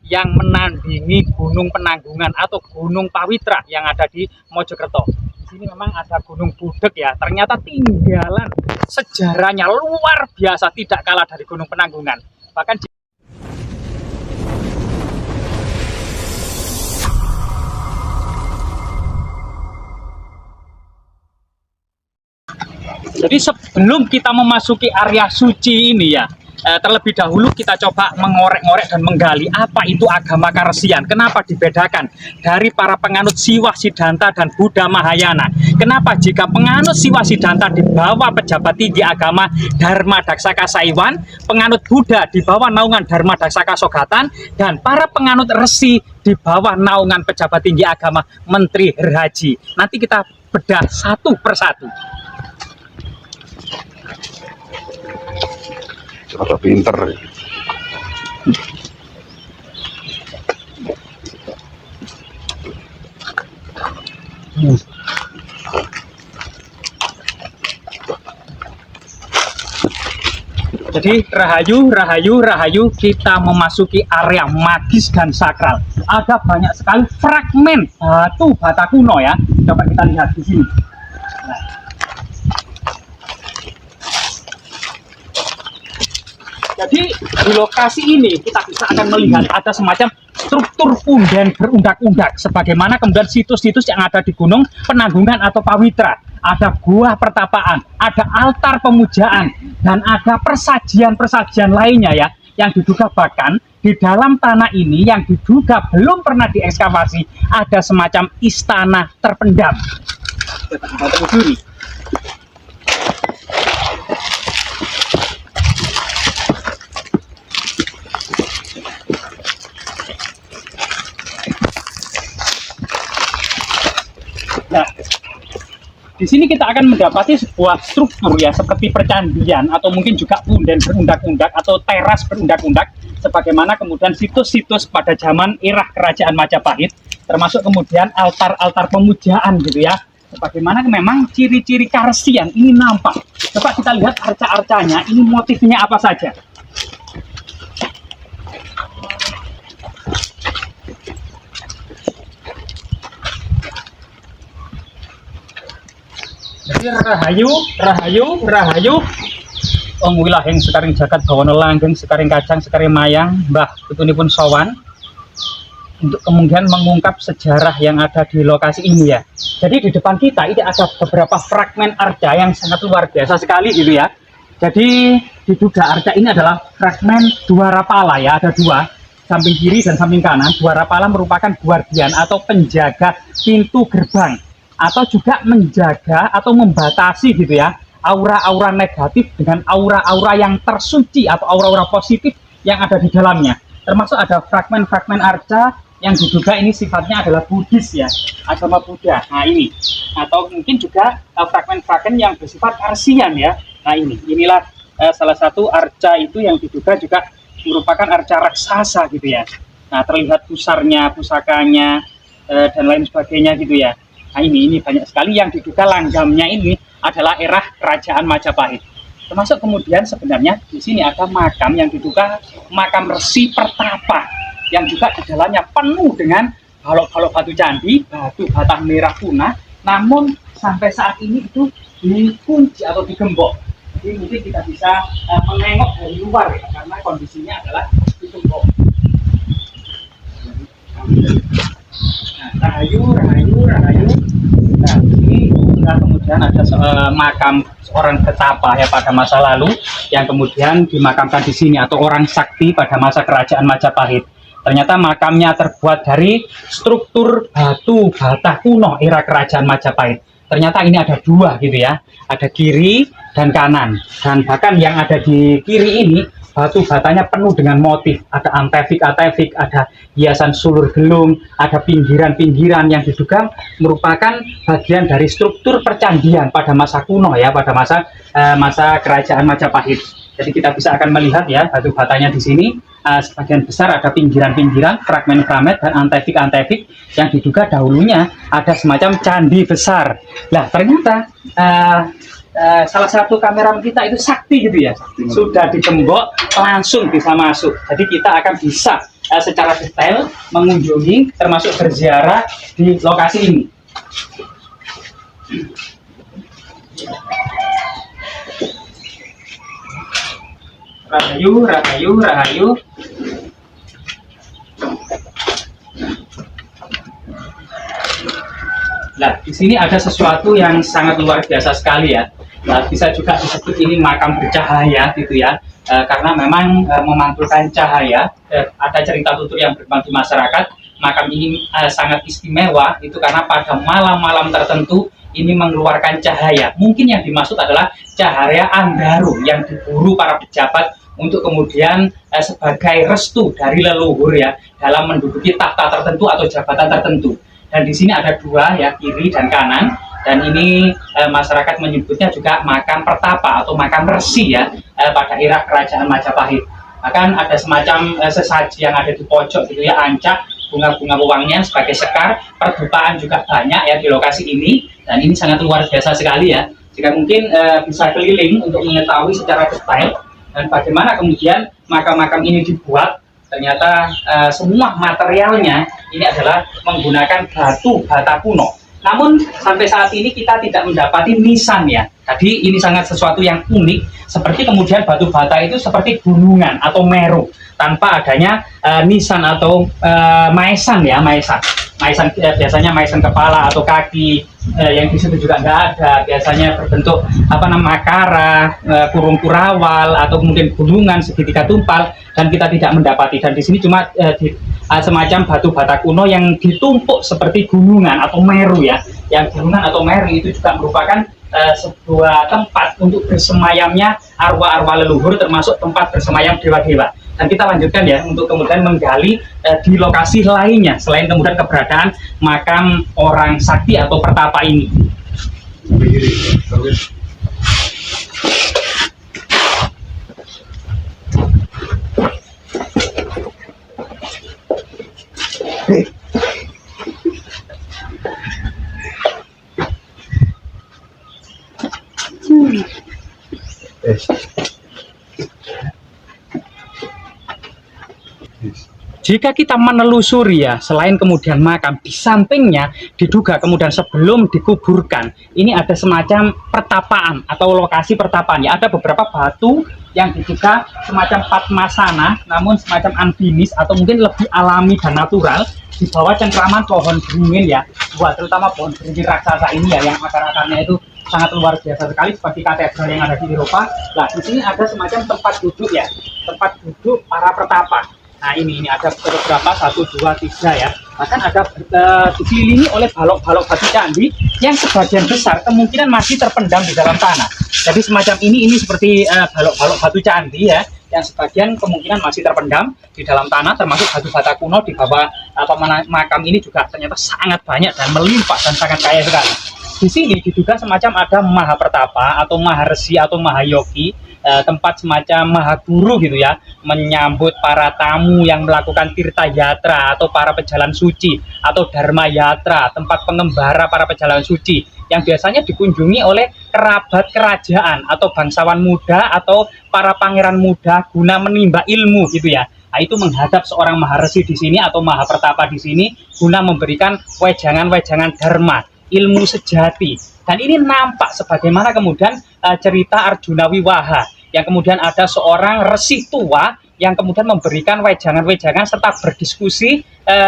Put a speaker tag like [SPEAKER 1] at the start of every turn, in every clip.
[SPEAKER 1] yang menandingi Gunung Penanggungan atau Gunung Pawitra yang ada di Mojokerto. Di sini memang ada Gunung Budek ya. Ternyata tinggalan sejarahnya luar biasa, tidak kalah dari Gunung Penanggungan. Bahkan jadi sebelum kita memasuki area suci ini ya, terlebih dahulu kita coba mengorek-ngorek dan menggali apa itu agama Karesian. Kenapa dibedakan dari para penganut Siwah Siddhanta dan Buddha Mahayana? Kenapa jika penganut Siwah Siddhanta di bawah pejabat tinggi agama Dharma Daksaka Saiwan, penganut Buddha di bawah naungan Dharma Daksaka Sogatan, dan para penganut Resi di bawah naungan pejabat tinggi agama Menteri Haji? Nanti kita bedah satu persatu.
[SPEAKER 2] Ada pinter.
[SPEAKER 1] Jadi rahayu, kita memasuki area magis dan sakral. Ada banyak sekali fragmen batu bata kuno ya. Coba kita lihat di sini. Nah. Jadi di lokasi ini kita bisa akan melihat ada semacam struktur punden berundak-undak, sebagaimana kemudian situs-situs yang ada di Gunung Penanggungan atau Pawitra. Ada gua pertapaan, ada altar pemujaan, dan ada persajian-persajian lainnya ya, yang diduga bahkan di dalam tanah ini yang diduga belum pernah diekskavasi ada semacam istana terpendam. Kita telusuri. Nah, di sini kita akan mendapati sebuah struktur ya, seperti percandian atau mungkin juga punden berundak-undak atau teras berundak-undak, sebagaimana kemudian situs-situs pada zaman era Kerajaan Majapahit, termasuk kemudian altar-altar pemujaan gitu ya, sebagaimana memang ciri-ciri Karesian ini nampak. Coba kita lihat arca-arcanya, ini motifnya apa saja. Jadi rahayu wong wilahing sekaring jagat bawana langgeng sekaring kacang sekaring mayang mbah putunipun sowan untuk kemudian mengungkap sejarah yang ada di lokasi ini ya. Jadi di depan kita ini ada beberapa fragmen arca yang sangat luar biasa sekali gitu ya. Jadi diduga arca ini adalah fragmen Dwarapala ya, ada dua, samping kiri dan samping kanan. Dwarapala merupakan guardian atau penjaga pintu gerbang, atau juga menjaga atau membatasi gitu ya aura-aura negatif dengan aura-aura yang tersuci atau aura-aura positif yang ada di dalamnya. Termasuk ada fragmen-fragmen arca yang diduga ini sifatnya adalah Buddhis ya, agama Buddha. Nah ini, atau mungkin juga fragmen-fragmen yang bersifat Karesian ya. Nah inilah salah satu arca itu yang diduga juga merupakan arca raksasa gitu ya. Nah terlihat pusarnya, pusakanya dan lain sebagainya gitu ya. Nah ini banyak sekali yang diduga langgamnya ini adalah era Kerajaan Majapahit. Termasuk kemudian sebenarnya di sini ada makam yang diduga makam Resi Pertapa, yang juga di dalamnya penuh dengan balok-balok batu candi, batu bata merah punah, namun sampai saat ini itu dikunci atau digembok. Jadi mungkin kita bisa menengok dari luar ya, karena kondisinya adalah digembok. Nah, rahayu. Nah, ini kemudian ada makam seorang petapa ya pada masa lalu yang kemudian dimakamkan di sini, atau orang sakti pada masa Kerajaan Majapahit. Ternyata makamnya terbuat dari struktur batu bata kuno era Kerajaan Majapahit. Ternyata ini ada dua gitu ya, ada kiri dan kanan, dan bahkan yang ada di kiri ini batu batanya penuh dengan motif, ada antefik, ada hiasan sulur gelung, ada pinggiran-pinggiran yang diduga merupakan bagian dari struktur percandian pada masa kuno ya, pada masa Kerajaan Majapahit. Jadi kita bisa akan melihat ya batu batanya di sini, sebagian besar ada pinggiran-pinggiran, fragmen-fragmen dan antefik yang diduga dahulunya ada semacam candi besar. Nah ternyata salah satu kameramen kita itu sakti gitu ya, sudah digembok langsung bisa masuk. Jadi kita akan bisa secara detail mengunjungi termasuk berziarah di lokasi ini. Rahayu, rahayu, rahayu. Nah, di sini ada sesuatu yang sangat luar biasa sekali ya. Nah, bisa juga disebut ini makam bercahaya gitu ya. Karena memang memantulkan cahaya. Ada cerita tutur yang berkembang di masyarakat. Makam ini sangat istimewa itu karena pada malam-malam tertentu ini mengeluarkan cahaya. Mungkin yang dimaksud adalah cahaya Andaru yang diburu para pejabat untuk kemudian sebagai restu dari leluhur ya dalam menduduki tahta tertentu atau jabatan tertentu. Dan di sini ada dua ya, kiri dan kanan. Dan ini masyarakat menyebutnya juga makam pertapa atau makam resi ya pada era kerajaan Majapahit. Bahkan ada semacam sesaji yang ada di pojok gitu ya, ancak, bunga-bunga wewangian sebagai sekar. Perdupaan juga banyak ya di lokasi ini. Dan ini sangat luar biasa sekali ya. Jika mungkin bisa keliling untuk mengetahui secara detail dan bagaimana kemudian makam-makam ini dibuat. Ternyata semua materialnya ini adalah menggunakan batu bata kuno. Namun sampai saat ini kita tidak mendapati nisan ya. Tadi ini sangat sesuatu yang unik. Seperti kemudian batu bata itu seperti gunungan atau meru tanpa adanya nisan atau maesan ya, maesan. Maesan biasanya maesan kepala atau kaki, yang di situ juga nggak ada. Biasanya berbentuk makara, kurung kurawal atau kemudian gunungan segitiga tumpal, dan kita tidak mendapati. Dan di sini cuma semacam batu bata kuno yang ditumpuk seperti gunungan atau meru ya. Yang gunungan atau meru itu juga merupakan sebuah tempat untuk bersemayamnya arwah-arwah leluhur, termasuk tempat bersemayam dewa-dewa. Dan kita lanjutkan ya untuk kemudian menggali di lokasi lainnya selain kemudian keberadaan makam orang sakti atau pertapa ini. Jika kita menelusuri ya, selain kemudian makam, di sampingnya diduga kemudian sebelum dikuburkan, ini ada semacam pertapaan atau lokasi pertapaan ya. Ada beberapa batu yang diduga semacam padmasana, namun semacam amfinis atau mungkin lebih alami dan natural di bawah cengkraman pohon beringin ya. Wah, terutama pohon beringin raksasa ini ya, yang akar-akarnya itu sangat luar biasa sekali seperti katedral yang ada di Eropa. Nah, di sini ada semacam tempat duduk ya, tempat duduk para pertapa. Nah ini ada beberapa, 1, 2, 3 ya. Bahkan ada dikelilingi oleh balok-balok batu candi yang sebagian besar kemungkinan masih terpendam di dalam tanah. Jadi semacam ini seperti balok-balok batu candi ya, yang sebagian kemungkinan masih terpendam di dalam tanah, termasuk batu bata kuno di bawah makam ini juga ternyata sangat banyak dan melimpah dan sangat kaya sekali. Di sini diduga semacam ada mahapertapa atau maharesi atau mahayogi, tempat semacam mahaguru gitu ya, menyambut para tamu yang melakukan tirta yatra atau para pejalan suci, atau dharma yatra, tempat pengembara para pejalan suci yang biasanya dikunjungi oleh kerabat kerajaan atau bangsawan muda atau para pangeran muda guna menimba ilmu gitu ya. Nah, itu menghadap seorang maharesi di sini atau mahapertapa di sini guna memberikan wejangan-wejangan dharma, ilmu sejati. Dan ini nampak sebagaimana kemudian cerita Arjuna Wiwaha, yang kemudian ada seorang resi tua yang kemudian memberikan wejangan-wejangan serta berdiskusi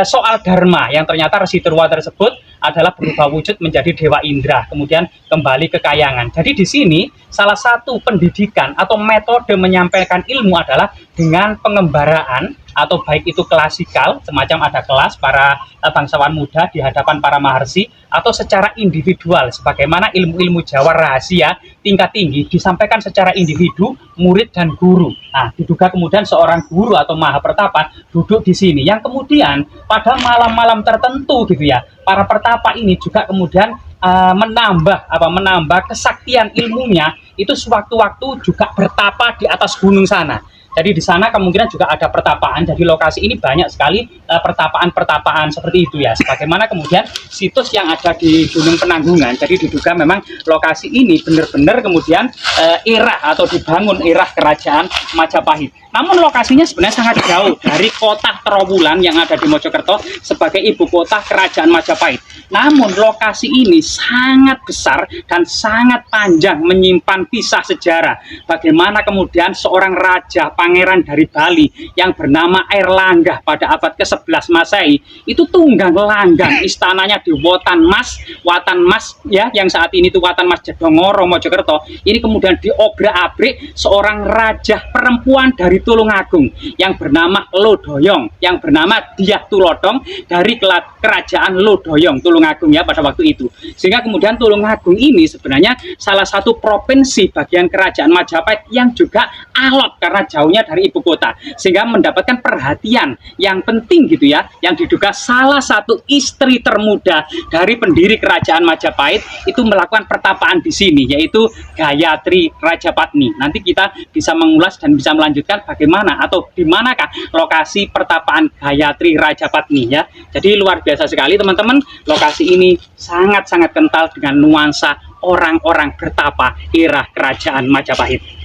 [SPEAKER 1] soal dharma, yang ternyata resi tua tersebut adalah berubah wujud menjadi Dewa Indra, kemudian kembali ke Kayangan. Jadi di sini salah satu pendidikan atau metode menyampaikan ilmu adalah dengan pengembaraan, atau baik itu klasikal, semacam ada kelas para bangsawan muda di hadapan para maharsi, atau secara individual sebagaimana ilmu-ilmu Jawa rahasia tingkat tinggi disampaikan secara individu, murid dan guru. Nah, diduga kemudian seorang guru atau mahapertapa duduk di sini, yang kemudian pada malam-malam tertentu gitu ya, para pertapa ini juga kemudian menambah kesaktian ilmunya itu sewaktu-waktu juga bertapa di atas gunung sana. Jadi di sana kemungkinan juga ada pertapaan. Jadi lokasi ini banyak sekali pertapaan-pertapaan seperti itu ya. Sebagaimana kemudian situs yang ada di Gunung Penanggungan, jadi diduga memang lokasi ini benar-benar kemudian atau dibangun era kerajaan Majapahit. Namun lokasinya sebenarnya sangat jauh dari kota Trowulan yang ada di Mojokerto sebagai ibu kota kerajaan Majapahit. Namun lokasi ini sangat besar dan sangat panjang, menyimpan kisah sejarah. Bagaimana kemudian seorang raja pangeran dari Bali yang bernama Airlangga pada abad ke-11 Masehi itu tunggang langgang istananya di Watan Mas ya, yang saat ini itu Watan Mas Jedongoro Mojokerto. Ini kemudian diobrak-abrik seorang raja perempuan dari Tulungagung yang bernama Lodoyong, yang bernama Dyah Tulodong dari kerajaan Lodoyong Tulungagung ya pada waktu itu. Sehingga kemudian Tulungagung ini sebenarnya salah satu provinsi bagian kerajaan Majapahit yang juga alot karena jauhnya dari ibu kota, sehingga mendapatkan perhatian yang penting gitu ya, yang diduga salah satu istri termuda dari pendiri kerajaan Majapahit itu melakukan pertapaan di sini, yaitu Gayatri Rajapatni. Nanti kita bisa mengulas dan bisa melanjutkan bagaimana atau di manakah lokasi pertapaan Gayatri Rajapatni ya. Jadi luar biasa sekali teman-teman, lokasi ini sangat-sangat kental dengan nuansa orang-orang bertapa era kerajaan Majapahit.